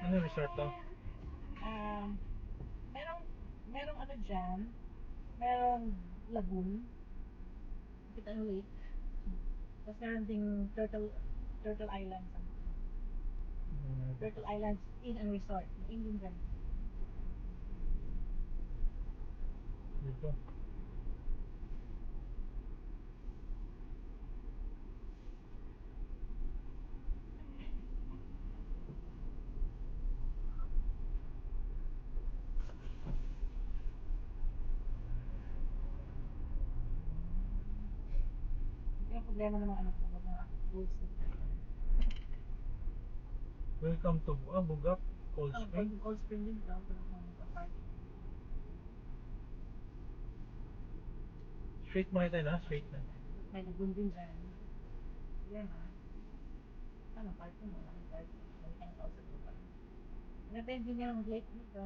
Ano resort to? Um, merong, merong ano dyan, merong lagoon, kita ng lake. Tapos meron ding Turtle Island. Turtle Islands Inn and Resort. Indian brand. Dito. Yung problema ng mga ano ko, mga rules. Welcome to Bugak, Cold Oh, Spring. Cold Spring din daw. Mga party. Straight mo tayo na, straight na. May lagoon din dyan. Yan ha. Ano, party mo? Ano party? May kang kausap ko pa. Natin din yung lake dito.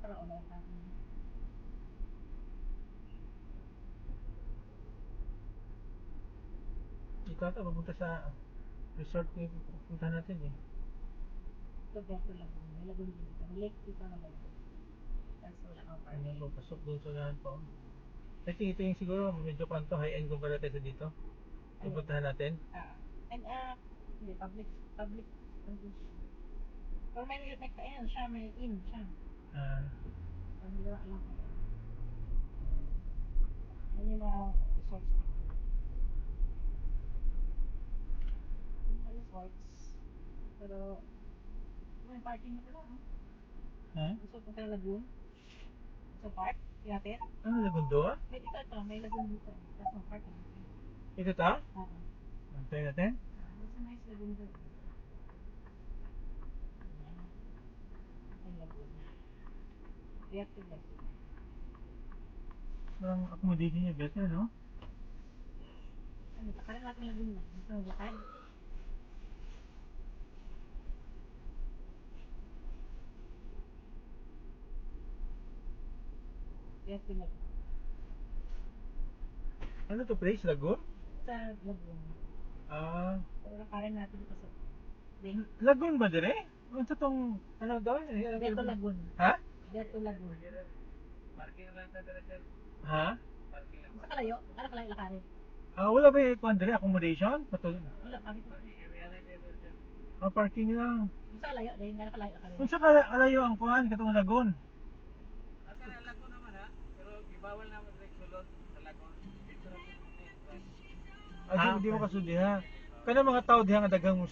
Parang umayon natin. Ikaw ata, mapunta sa resort na pupunta natin eh. Ito dito lagoon. May lagoon din dito. May lake dito na lagoon. Tapos wala kang party. Ano ba, pasok doon sa lahat pa. I think ito yung siguro medyo kanto high-end kumpara tayo sa dito. Pupuntahan natin. And hindi, public. Pero may kainan siya, may inn siya. Ah, Ang hindi ko alam. Yan yung mga resorts dito. Yung mga resorts. Pero, may parking na pala, no? ha? Gusto punta ng lagoon. Sa park, yatet. Ano lagoon doon? May ito, may lagoon dito. Tapos may parking. Ito ta? Oo. Antay natin. There's a nice lagoon there. Ang lagoon. Yatet. Parang accommodation niya better, no? Ano, parang natin lagoon na. Gusto mo lakad? Yatet lagoon. Ano to place? Lagoon? Sa lagoon. Ah, Pero lakarin natin dito sa lake. lagoon ba dire? Ano to tong, ano daw? Beto Lagoon. Ha? Beto Lagoon. Ha? Sa kalayo? Ano kalayo lakarin? Ah, wala ba yung kwan dire? Accommodation? Patul Wala, kami ko. ah, parking lang. Sa kalayo, dahil nga kalayo lakarin. Kung sa kalayo ang kuhan, katong lagoon. Ah, di mo kasudi ha. Kana mga tao diha nga daghang